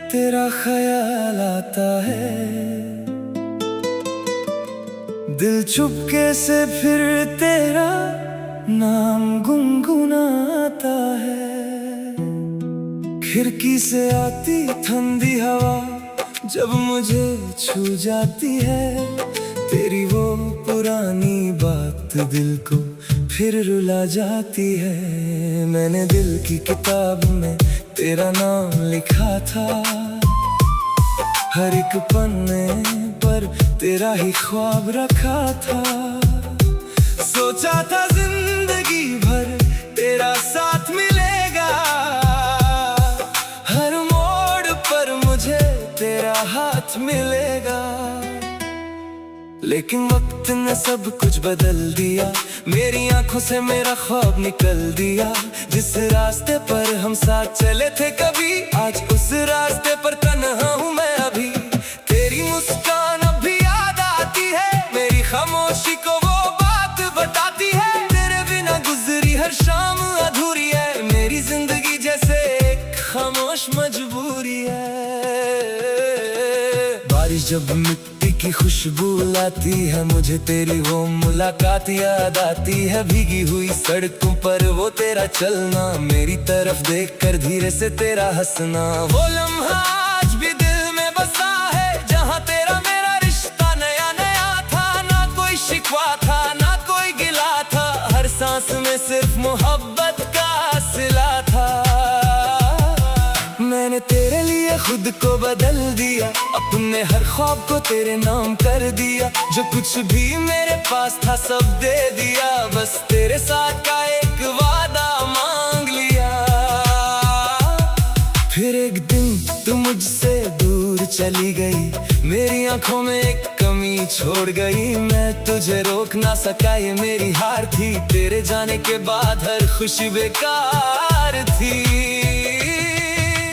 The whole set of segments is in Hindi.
तेरा ख्याल आता है, दिल चुपके से फिर तेरा नाम गुनगुनाता है। खिड़की से आती ठंडी हवा जब मुझे छू जाती है, तेरी वो पुरानी बात दिल को फिर रुला जाती है। मैंने दिल की किताब में तेरा नाम लिखा था, हर एक पन्ने पर तेरा ही ख्वाब रखा था। सोचा था जिंदगी भर तेरा साथ मिलेगा, हर मोड़ पर मुझे तेरा हाथ मिलेगा। लेकिन वक्त ने सब कुछ बदल दिया, मेरी आंखों से मेरा ख्वाब निकल दिया। जिस रास्ते पर हम साथ चले थे कभी, आज उस रास्ते पर तन्हा हूँ मैं अभी। तेरी मुस्कान अब भी याद आती है, मेरी खामोशी को वो बात बताती है। तेरे बिना गुजरी हर शाम अधूरी है, मेरी जिंदगी जैसे एक खामोश मजबूरी है। बारिश जब मिट्टी की खुशबू लाती है, मुझे तेरी वो मुलाकात याद आती है। भीगी हुई सड़कों पर वो तेरा चलना, मेरी तरफ देखकर धीरे से तेरा हंसना। वो लम्हा आज भी दिल में बसा है, जहाँ तेरा मेरा रिश्ता नया नया था। ना कोई शिकवा था, ना कोई गिला था, हर सांस में सिर्फ मोहब्बत का सिला था। मैंने तेरे लिए खुद को बदल दिया, अपने हर ख्वाब को तेरे नाम कर दिया। जो कुछ भी मेरे पास था सब दे दिया, बस तेरे साथ का एक वादा मांग लिया। फिर एक दिन तू मुझसे दूर चली गई, मेरी आंखों में एक कमी छोड़ गई। मैं तुझे रोक ना सका, ये मेरी हार थी। तेरे जाने के बाद हर खुशी बेकार थी।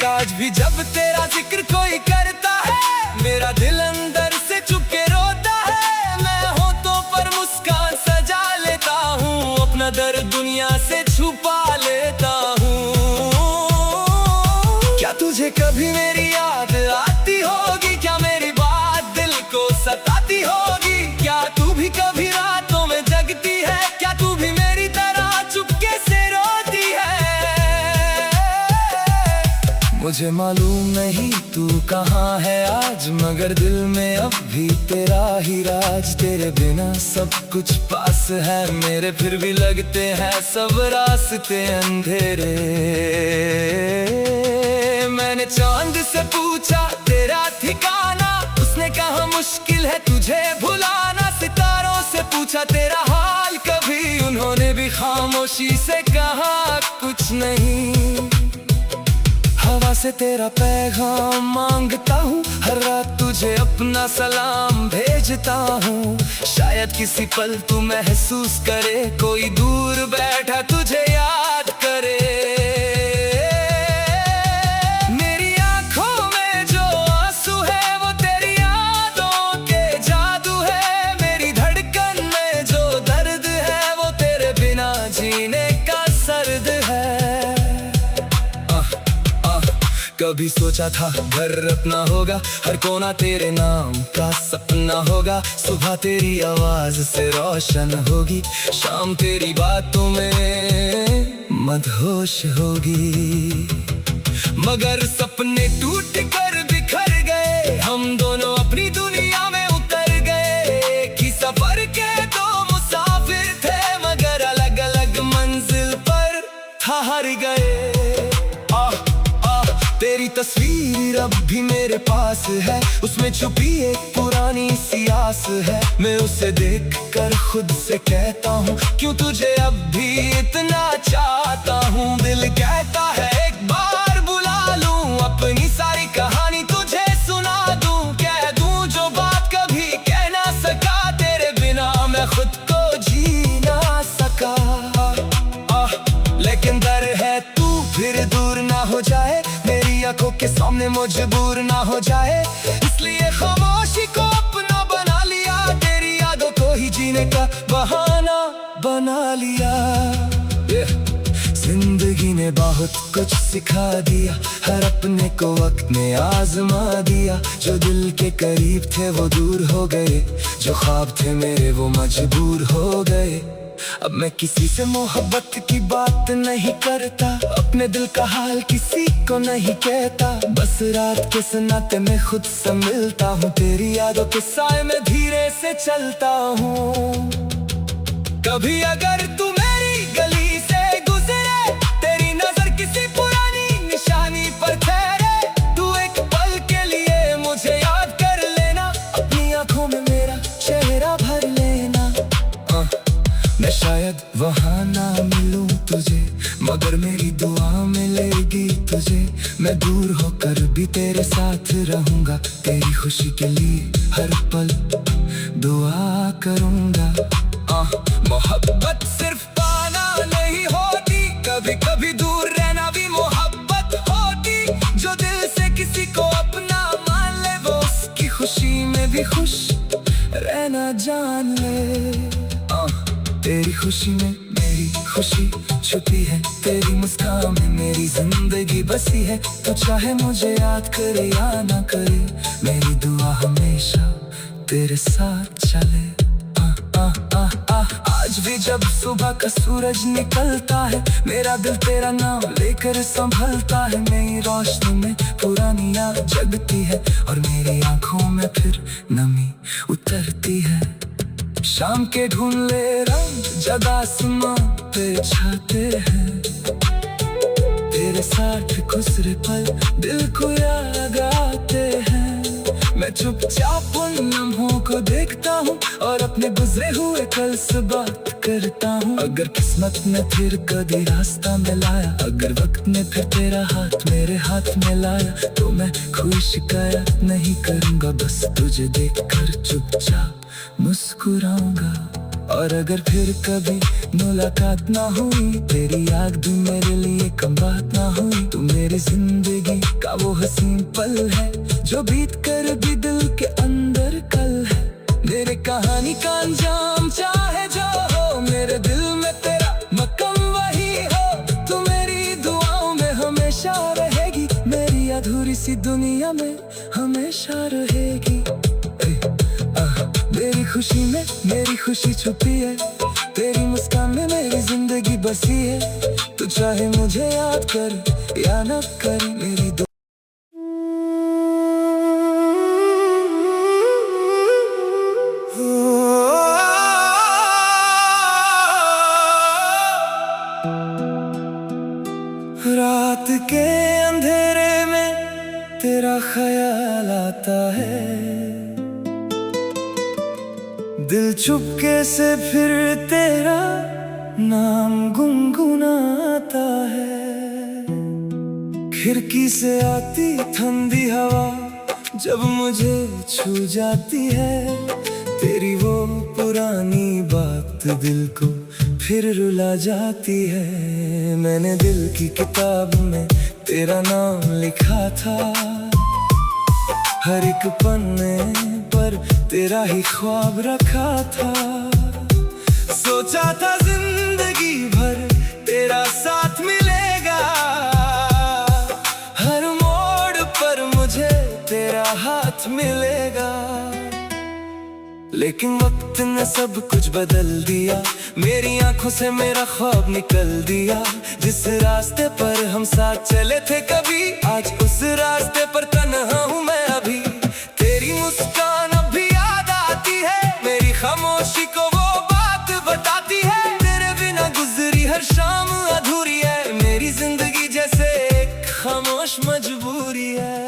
आज भी जब तेरा जिक्र कोई करता है, मेरा दिल अंदर से चुपके रोता है। मैं होठों पर मुस्कान सजा लेता हूँ, अपना दर्द दुनिया से छुपा लेता हूँ। क्या तुझे कभी मेरी याद आती होगी? क्या मेरी बात दिल को सताती होगी? क्या तू भी कभी रातों में जगती है? क्या तू भी मेरी तरह चुपके से रोती है? मुझे मालूम नहीं तू कहाँ है आज, मगर दिल में अब भी तेरा ही राज। तेरे बिना सब कुछ पास है मेरे, फिर भी लगते हैं सब रास्ते अंधेरे। मैंने चांद से पूछा तेरा ठिकाना, उसने कहा मुश्किल है तुझे भुलाना। सितारों से पूछा तेरा हाल कभी, उन्होंने भी खामोशी से कहा कुछ नहीं। हवा से तेरा पैगाम मांगता हूँ, हर रात तुझे अपना सलाम भेजता हूँ। शायद किसी पल तू महसूस करे, कोई दूर बैठा तुझे याद करे। मेरी आंखों में जो आंसू है वो तेरी यादों के जादू है। मेरी धड़कन में जो दर्द है वो तेरे बिना जीने का सर्द है। कभी सोचा था घर अपना होगा, हर कोना तेरे नाम का सपना होगा। सुबह तेरी आवाज से रोशन होगी, शाम तेरी बातों में मदहोश होगी। मगर सपने टूट कर बिखर गए, हम दोनों अपनी दुनिया में उतर गए। एक ही सफर के दो मुसाफिर थे, मगर अलग अलग मंजिल पर ठहर गए। तेरी तस्वीर अब भी मेरे पास है, उसमें छुपी एक पुरानी सी आस है। मैं उसे देखकर खुद से कहता हूँ, क्यों तुझे अब भी इतना चाहता हूँ। दिल कहता है एक बार बुला लूं, अपनी सारी कहानी तुझे सुना दूं। कह दूं जो बात कभी कह ना सका, तेरे बिना मैं खुद को जी ना सका। लेकिन डर है तू फिर दूर ना हो जाए, मेरी आंखों के सामने मजबूर ना हो जाए। इसलिए खामोशी को अपना बना लिया, तेरी यादों को ही जीने का बहाना बना लिया। जिंदगी ने बहुत कुछ सिखा दिया, हर अपने को वक्त ने आजमा दिया। जो दिल के करीब थे वो दूर हो गए, जो ख्वाब थे मेरे वो मजबूर हो गए। अब मैं किसी से मोहब्बत की बात नहीं करता, अपने दिल का हाल किसी को नहीं कहता। बस रात के सन्नाटे में खुद से मिलता हूँ, तेरी यादों के साए में धीरे से चलता हूँ। कभी अगर तू मेरी गली से गुजरे, तेरी नजर किसी पुरानी निशानी पर ठहरे, तू एक पल के लिए मुझे याद कर लेना, अपनी आंखों में मेरा चेहरा भर लेना। मैं शायद वहाँ ना मिलूं तुझे, मगर मेरी दुआ मिलेगी तुझे। मैं दूर होकर भी तेरे साथ रहूंगा, तेरी खुशी के लिए हर पल दुआ करूंगा। मोहब्बत सिर्फ पाना नहीं होती, कभी कभी दूर रहना भी मोहब्बत होती। जो दिल से किसी को अपना मान ले, वो उसकी खुशी में भी खुश रहना जान ले। तेरी खुशी में मेरी खुशी छुपी है, तेरी मुस्कान में मेरी जिंदगी बसी है। तो चाहे मुझे याद करे या ना करे, मेरी दुआ हमेशा तेरे साथ चले। आज भी जब सुबह का सूरज निकलता है, मेरा दिल तेरा नाम लेकर संभलता है। नई रोशनी में पुरानी याद जगती है, और मेरी आंखों में फिर नमी उतरती है। शाम के ढूंढले रंग जब आसमां पे छाते हैं, तेरे साथ गुजरे पल दिल को याद आते हैं। मैं चुपचाप उन लम्हों को देखता हूँ, और अपने गुजरे हुए कल से बात करता हूँ। अगर किस्मत ने फिर कभी रास्ता मिलाया, अगर वक्त ने फिर तेरा हाथ मेरे हाथ में लाया, तो मैं कोई शिकायत नहीं करूँगा, बस तुझे देखकर चुपचाप मुस्कुराऊंगा। और अगर फिर कभी मुलाकात ना हुई, तेरी याद भी मेरे लिए कम बात ना हुई। तू मेरी जिंदगी का वो हसीन पल है, जो बीत कर भी दिल के अंदर कल है। मेरे कहानी का अंजाम चाहे जो हो, मेरे दिल में तेरा मकाम वही हो। तू मेरी दुआओं में हमेशा रहेगी, मेरी अधूरी सी दुनिया में हमेशा रहेगी। मेरी खुशी में मेरी खुशी छुपी है, तेरी मुस्कान में मेरी जिंदगी बसी है। तू चाहे मुझे याद कर या न कर, मेरी रात के अंधेरे में तेरा ख्याल आता है, दिल चुपके से फिर तेरा नाम गुनगुनाता है। खिड़की से आती ठंडी हवा जब मुझे छू जाती है, तेरी वो पुरानी बात दिल को फिर रुला जाती है। मैंने दिल की किताब में तेरा नाम लिखा था, हर एक पन्ने पर तेरा ही ख्वाब रखा था। सोचा था जिंदगी भर तेरा साथ मिलेगा, हर मोड़ पर मुझे तेरा हाथ मिलेगा। लेकिन वक्त ने सब कुछ बदल दिया, मेरी आंखों से मेरा ख्वाब निकल दिया। जिस रास्ते पर हम साथ चले थे कभी, आज उस रास्ते पर तन्हा हूँ मैं अभी। तेरी मुस्कान अब भी याद आती है, मेरी खामोशी को वो बात बताती है। तेरे बिना गुजरी हर शाम अधूरी है, मेरी जिंदगी जैसे एक खामोश मजबूरी है।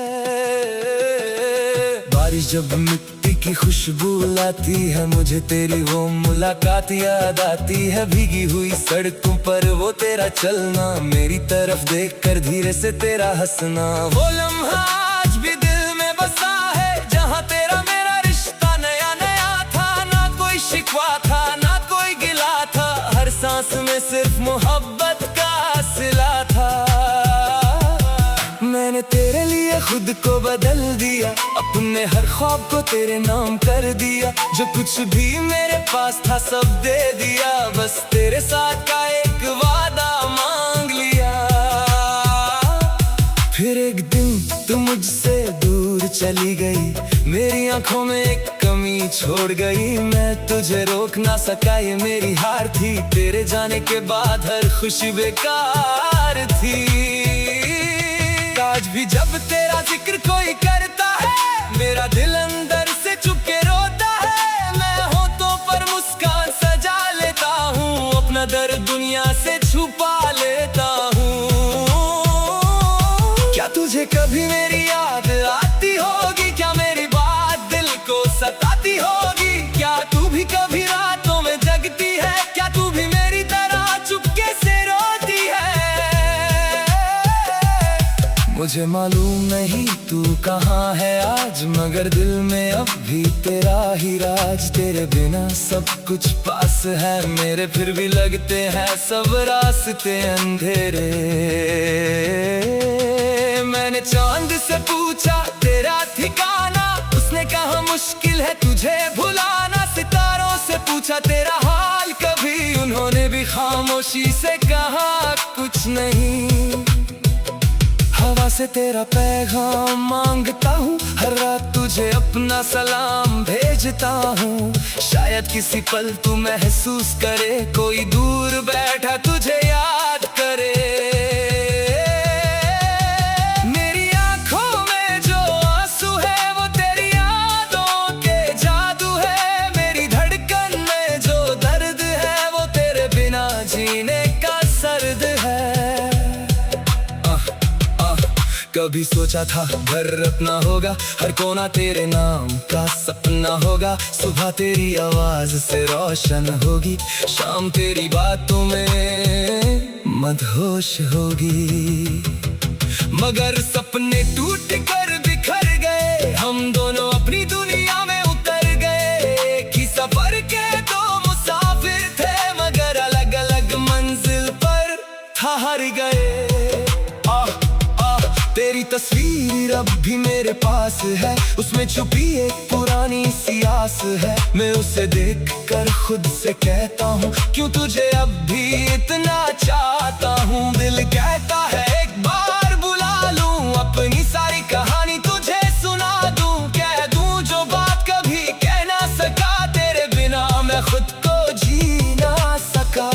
बारिश जब मिट्टी की खुशबू लाती है, मुझे तेरी वो मुलाकात याद आती है। भीगी हुई सड़कों पर वो तेरा चलना, मेरी तरफ देखकर धीरे से तेरा हंसना। वो लम्हा आज भी दिल में बसा है, जहाँ तेरा मेरा रिश्ता नया नया था। ना कोई शिकवा था ना कोई गिला था, हर सांस में सिर्फ मोहब्बत का सिला था। मैंने तेरे लिए खुद को बदल दिया, अपने हर ख्वाब को तेरे नाम कर दिया। जो कुछ भी मेरे पास था सब दे दिया, बस तेरे साथ का एक वादा मांग लिया। दिन तू मुझसे दूर चली गई, मेरी आंखों में एक कमी छोड़ गई। मैं तुझे रोक ना सका, ये मेरी हार थी। तेरे जाने के बाद हर खुशी बेकार थी। आज भी जब तेरा जिक्र कोई करता है, मेरा दिल अंदर से चुप के रोता है। मैं होठों पर मुस्कान सजा लेता हूँ, अपना दर्द दुनिया से छुपा लेता हूँ। क्या तुझे कभी मेरी याद आती होगी? क्या मेरी बात दिल को सताती होगी? क्या तू भी कभी रातों में जगती है? क्या तू भी मेरी तरह चुपके से रोती है? मुझे मालूम नहीं तू कहाँ है आज, मगर दिल में अब भी तेरा ही राज। तेरे बिना सब कुछ पास है मेरे, फिर भी लगते हैं सब रास्ते अंधेरे। मैंने चांद से पूछा तेरा ठिकाना, उसने कहा मुश्किल है तुझे भुलाना। सितारों से पूछा तेरा हाल कभी, उन्होंने भी खामोशी से कहा कुछ नहीं। हवा से तेरा पैगाम मांगता हूँ, हर रात तुझे अपना सलाम भेजता हूँ। शायद किसी पल तू महसूस करे, कोई दूर बैठा तुझे याद करे। मेरी आंखों में जो आंसू है वो तेरी यादों के जादू है। मेरी धड़कन में जो दर्द है वो तेरे बिना जीने का सर्द है। कभी सोचा था घर अपना होगा, हर कोना तेरे नाम का सपना होगा। सुबह तेरी आवाज से रोशन होगी, शाम तेरी बातों में मदहोश होगी। मगर सपने टूट कर बिखर गए, हम दोनों अपनी दुनिया में उतर गए। कि सफर के दो मुसाफिर थे, मगर अलग अलग मंजिल पर ठहर गए। तेरी तस्वीर अब भी मेरे पास है, उसमें छुपी एक पुरानी सी आस है। मैं उसे देख कर खुद से कहता हूँ, क्यों तुझे अब भी इतना चाहता हूँ। दिल कहता है एक बार बुला लूं, अपनी सारी कहानी तुझे सुना दूं। कह दूं जो बात कभी कह ना सका, तेरे बिना मैं खुद को जी ना सका।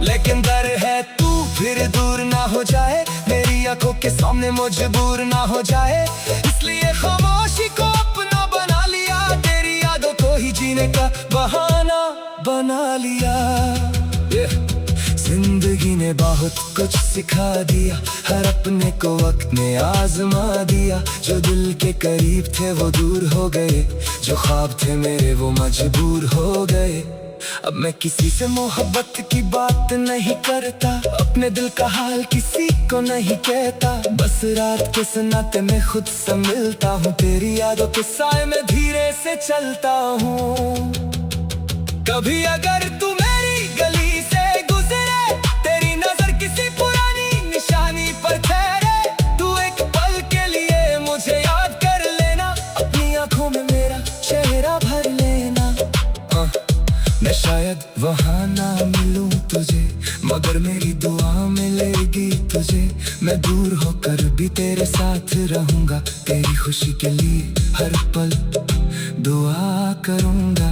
लेकिन डर है तू फिर दूर ना हो जाए, मेरी आंखों के सामने मजबूर ना हो जाए। इसलिए खामोशी को अपना बना लिया, तेरी यादों को ही जीने का बहाना बना लिया। जिंदगी ने बहुत कुछ सिखा दिया, हर अपने को वक्त ने आजमा दिया। जो दिल के करीब थे वो दूर हो गए, जो ख्वाब थे मेरे वो मजबूर हो गए। अब मैं किसी से मोहब्बत की बात नहीं करता, अपने दिल का हाल किसी को नहीं कहता। बस रात के सन्नाटे में खुद से मिलता हूँ, तेरी यादों के साए में धीरे से चलता हूँ। कभी अगर तू मेरी गली से गुजरे, तेरी नजर किसी पुरानी निशानी पर ठहरे, तू एक पल के लिए मुझे याद कर लेना, अपनी आंखों में मेरा चेहरा भर लेना। मैं शायद वहाँ ना मिलूं तुझे, मगर मेरी दुआ मिलेगी तुझे। मैं दूर होकर भी तेरे साथ रहूंगा, तेरी खुशी के लिए हर पल दुआ करूंगा।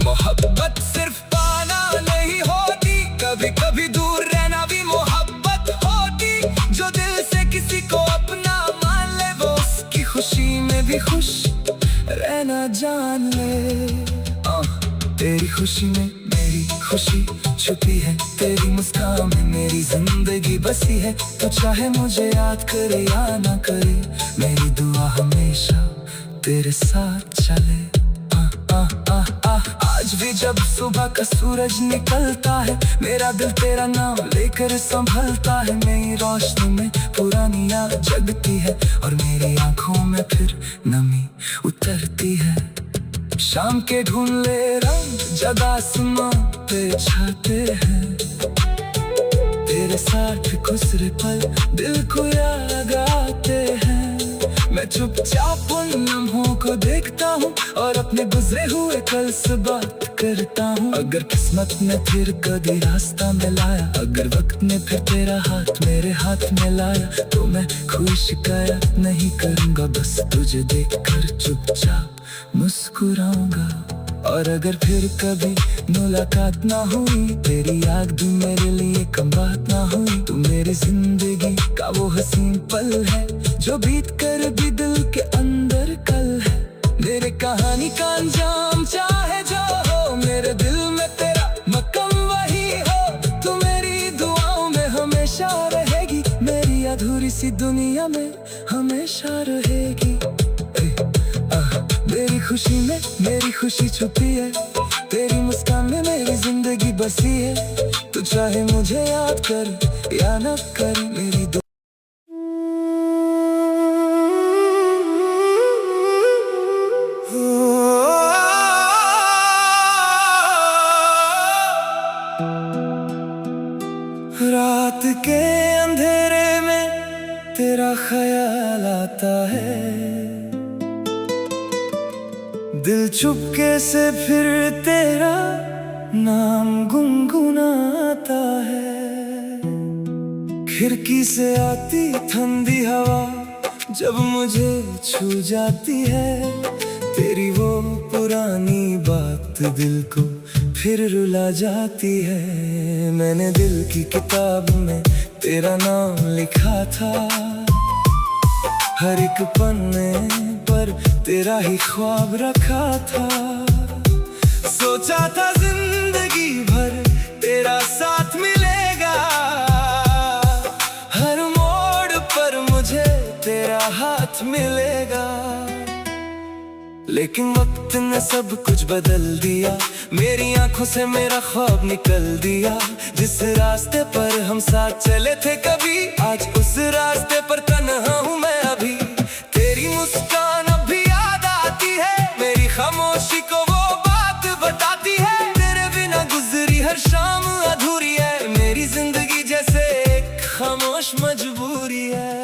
मोहब्बत सिर्फ पाना नहीं होती, कभी कभी दूर रहना भी मोहब्बत होती। जो दिल से किसी को अपना मान ले, वो उसकी खुशी में भी खुश रहना जान ले। तेरी खुशी में मेरी खुशी छुपी है, तेरी मुस्कान में मेरी जिंदगी बसी है। तो चाहे मुझे याद करे या ना करे, मेरी दुआ हमेशा तेरे साथ चले। आज भी जब सुबह का सूरज निकलता है, मेरा दिल तेरा नाम लेकर संभलता है। मेरी रोशनी में पुरानी याद जगती है, और मेरी आंखों में फिर नमी उतरती है। शाम के ढूंढले रंग जब आसमां पे छाते हैं, तेरे साथ गुजरे पल दिल को याद आते हैं। मैं चुपचाप उन लम्हों को देखता हूँ और अपने गुजरे हुए कल से बात करता हूँ। अगर किस्मत ने फिर कभी रास्ता मिलाया, अगर वक्त ने फिर तेरा हाथ मेरे हाथ में लाया, तो मैं कोई शिकायत नहीं करूँगा, बस तुझे देखकर चुपचाप मुस्कुराऊंगा। और अगर फिर कभी मुलाकात ना हुई, तेरी याद भी मेरे लिए कम बात ना हुई, तू मेरी जिंदगी का वो हसीन पल है जो बीत कर भी दिल के अंदर कल है। मेरे कहानी का अंजाम चाहे जो हो, मेरे दिल में तेरा मकाम वही हो। तू मेरी दुआओं में हमेशा रहेगी, मेरी अधूरी सी दुनिया में हमेशा रहेगी। मेरी खुशी में मेरी खुशी छुपी है, तेरी मुस्कान में मेरी जिंदगी बसी है। तू चाहे मुझे याद कर या न कर, मेरी रात के अंधेरे में तेरा ख्याल आता है, दिल चुपके से फिर तेरा नाम गुनगुनाता है। खिड़की से आती ठंडी हवा जब मुझे छू जाती है, तेरी वो पुरानी बात दिल को फिर रुला जाती है। मैंने दिल की किताब में तेरा नाम लिखा था, हर एक पन्ने पर तेरा ही ख्वाब रखा था। सोचा था जिंदगी भर तेरा साथ मिलेगा, हर मोड़ पर मुझे तेरा हाथ मिलेगा। लेकिन वक्त ने सब कुछ बदल दिया, मेरी आंखों से मेरा ख्वाब निकल दिया। जिस रास्ते पर हम साथ चले थे कभी, आज उस रास्ते पर तन्हा हूँ मैं अभी। तेरी मुस्कान अब भी याद आती है, मेरी खामोशी को वो बात बताती है। तेरे बिना गुजरी हर शाम अधूरी है, मेरी जिंदगी जैसे एक खामोश मजबूरी है।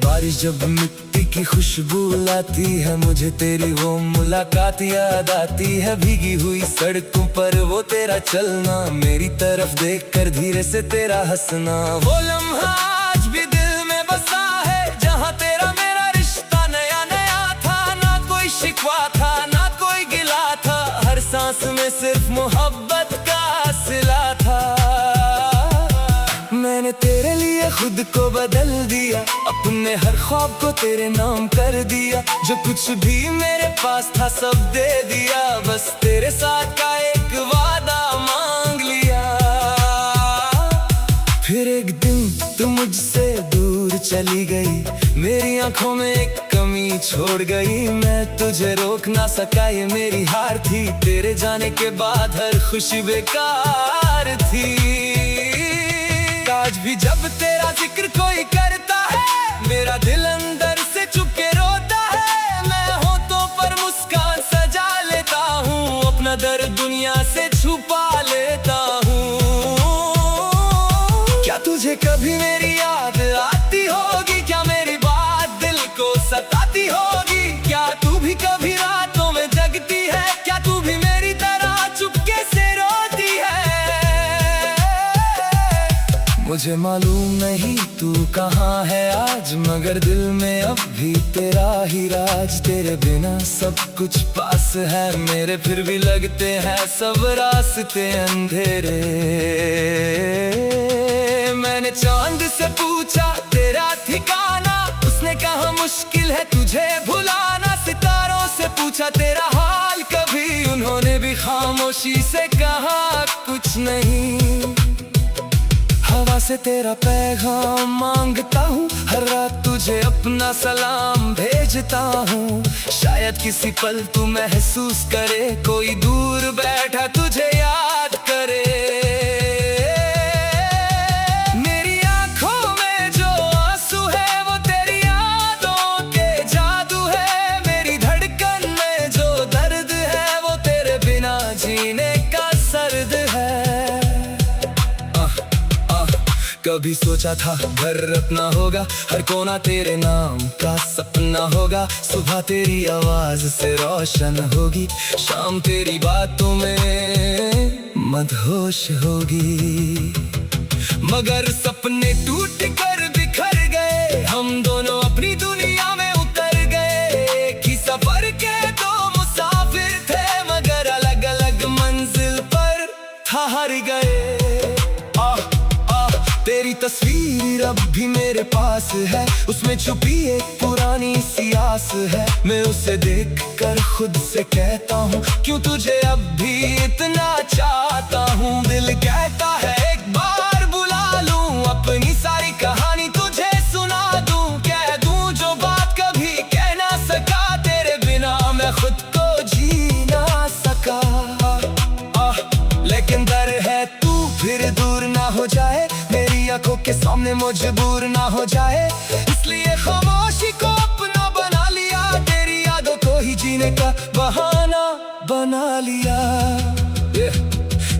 बारिश जब मिट्टी की खुशबू लाती है, मुझे तेरी वो मुलाकात याद आती है। भीगी हुई सड़कों पर वो तेरा चलना, मेरी तरफ देखकर धीरे से तेरा हंसना। वो लम्हा आज भी दिल में बसा है, जहाँ तेरा मेरा रिश्ता नया नया था। ना कोई शिकवा था ना कोई गिला था, हर सांस में सिर्फ मोहब्बत का सिला था। मैंने तेरे लिए खुद को बदल दिया, अपने हर ख्वाब को तेरे नाम कर दिया। जो कुछ भी मेरे पास था सब दे दिया, बस तेरे साथ का एक वादा मांग लिया। फिर एक दिन तू मुझसे दूर चली गई, मेरी आंखों में एक कमी छोड़ गई। मैं तुझे रोक ना सका, ये मेरी हार थी। तेरे जाने के बाद हर खुशी बेकार थी। आज भी जब तेरा जिक्र कोई करता है, मेरा दिल अंदर से चुप के रोता है। मैं होठों पर मुस्कान सजा लेता हूँ, अपना दर्द दुनिया से छुपा लेता हूँ। क्या तुझे कभी मेरी याद आती होगी? क्या मेरी बात दिल को सताती होगी? क्या तू भी कभी रातों में जगती है? क्या तू भी मेरी तरह चुपके से रोती है? मुझे मालूम नहीं तू कहाँ है आज, मगर दिल में अब भी तेरा ही राज। तेरे बिना सब कुछ पास है मेरे, फिर भी लगते हैं सब रास्ते अंधेरे। मैंने चांद से पूछा तेरा ठिकाना, उसने कहा मुश्किल है तुझे भुलाना। सितारों से पूछा तेरा हाल कभी, उन्होंने भी खामोशी से कहा कुछ नहीं। हवा से तेरा पैगाम मांगता हूँ, हर रात तुझे अपना सलाम भेजता हूँ। शायद किसी पल तू महसूस करे, कोई दूर बैठा तुझे याद करे। मेरी आंखों में जो आंसू है वो तेरी यादों के जादू है। मेरी धड़कन में जो दर्द है वो तेरे बिना जीने का सर्द है। कभी सोचा था घर अपना होगा, हर कोना तेरे नाम का सपना होगा। सुबह तेरी आवाज से रोशन होगी, शाम तेरी बातों में मदहोश होगी। मगर सपने टूट कर बिखर गए, हम दोनों अपनी दुनिया में उतर गए। कि सफर के दो मुसाफिर थे, मगर अलग अलग मंजिल पर ठहर गए। तेरी तस्वीर अब भी मेरे पास है, उसमें छुपी एक पुरानी सी आस है। मैं उसे देखकर खुद से कहता हूँ, क्यों तुझे अब भी इतना चाहता हूँ। दिल कहता है एक बार बुला लूं, अपनी सारी कहानी तुझे सुना दूं। कह दूं जो बात कभी कह ना सका, तेरे बिना मैं खुद को जी ना सका। लेकिन डर है तू फिर दूर ना हो जाए, मेरी आंखों के सामने मजबूर ना हो जाए। इसलिए खामोशी को अपना बना लिया, तेरी यादों को ही जीने का बहाना बना लिया।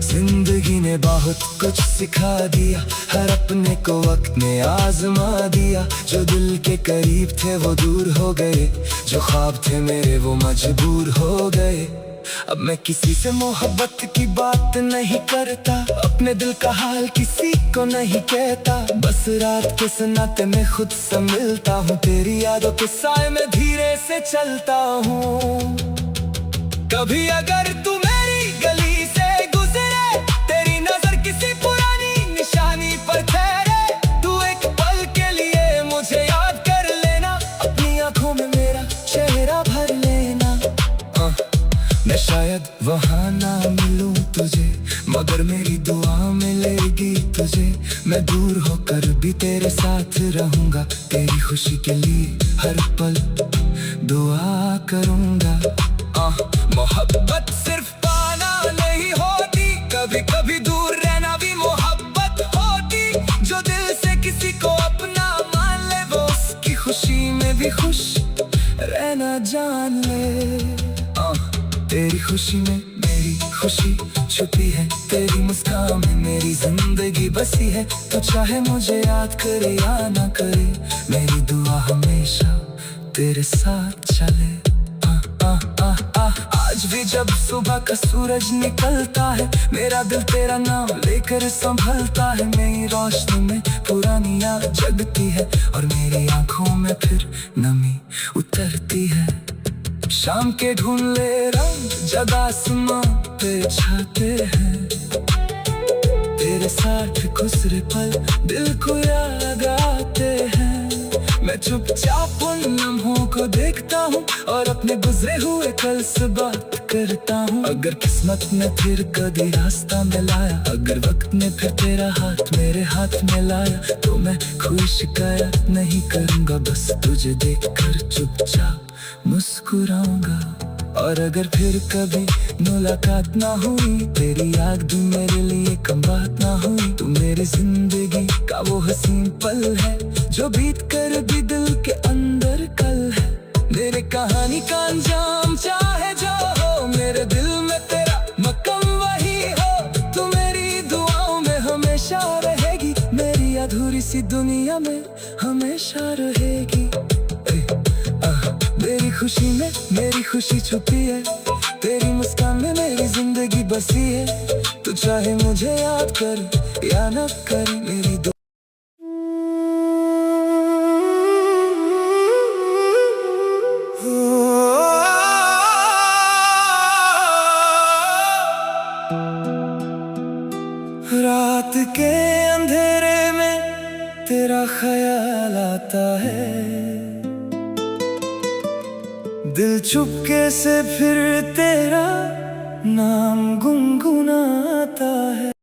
जिंदगी ने बहुत कुछ सिखा दिया, हर अपने को वक्त में आजमा दिया। जो दिल के करीब थे वो दूर हो गए, जो ख्वाब थे मेरे वो मजबूर हो गए। अब मैं किसी से मोहब्बत की बात नहीं करता, अपने दिल का हाल किसी को नहीं कहता। बस रात के सन्नाटे में खुद से मिलता हूँ, तेरी यादों के साए में धीरे से चलता हूँ। कभी अगर तू मेरी गली से गुजरे, तेरी नजर किसी पुरानी निशानी पर ठहरे, तू एक पल के लिए मुझे याद कर लेना, अपनी आंखों में मेरा चेहरा भर लेना। मैं शायद वहाँ ना मिलूं तुझे, मगर मेरी दुआ मिलेगी तुझे। मैं दूर होकर भी तेरे साथ रहूंगा, तेरी खुशी के लिए हर पल दुआ करूंगा। मोहब्बत सिर्फ पाना नहीं होती, कभी कभी दूर रहना भी मोहब्बत होती। जो दिल से किसी को अपना मान ले, वो उसकी खुशी में भी खुश रहना जान ले। तेरी खुशी में मेरी खुशी छुपी है, तेरी मुस्कान में मेरी जिंदगी बसी है। तो चाहे मुझे याद करे या ना करे, मेरी दुआ हमेशा तेरे साथ चले। आज भी जब सुबह का सूरज निकलता है, मेरा दिल तेरा नाम लेकर संभलता है। मेरी रोशनी में पुरानी याद जगती है, और मेरी आंखों में फिर नमी उतरती है। शाम के ढूंढले रंग जब आसमां पे छाते हैं, तेरे साथ गुजरे पल दिल को याद आते हैं। मैं चुपचाप उन लम्हों को देखता हूँ, और अपने गुजरे हुए कल से बात करता हूँ। अगर किस्मत ने फिर कभी रास्ता मिलाया, अगर वक्त ने फिर तेरा हाथ मेरे हाथ में लाया, तो मैं कोई शिकायत नहीं करूँगा, बस तुझे देखकर चुपचाप मुस्कुराऊंगा। और अगर फिर कभी मुलाकात ना हुई, तेरी याद भी मेरे लिए कम बात ना हुई। तू मेरी जिंदगी का वो हसीन पल है, जो बीत कर भी दिल के अंदर कल है। मेरे कहानी का अंजाम चाहे जो हो, मेरे दिल में तेरा मकाम वही हो। तू मेरी दुआओं में हमेशा रहेगी, मेरी अधूरी सी दुनिया में हमेशा रहेगी। मेरी खुशी में मेरी खुशी छुपी है, तेरी मुस्कान में मेरी जिंदगी बसी है। तू चाहे मुझे याद कर या न कर, मेरी रात के अंधेरे में तेरा ख्याल आता है, दिल चुपके से फिर तेरा नाम गुनगुनाता है।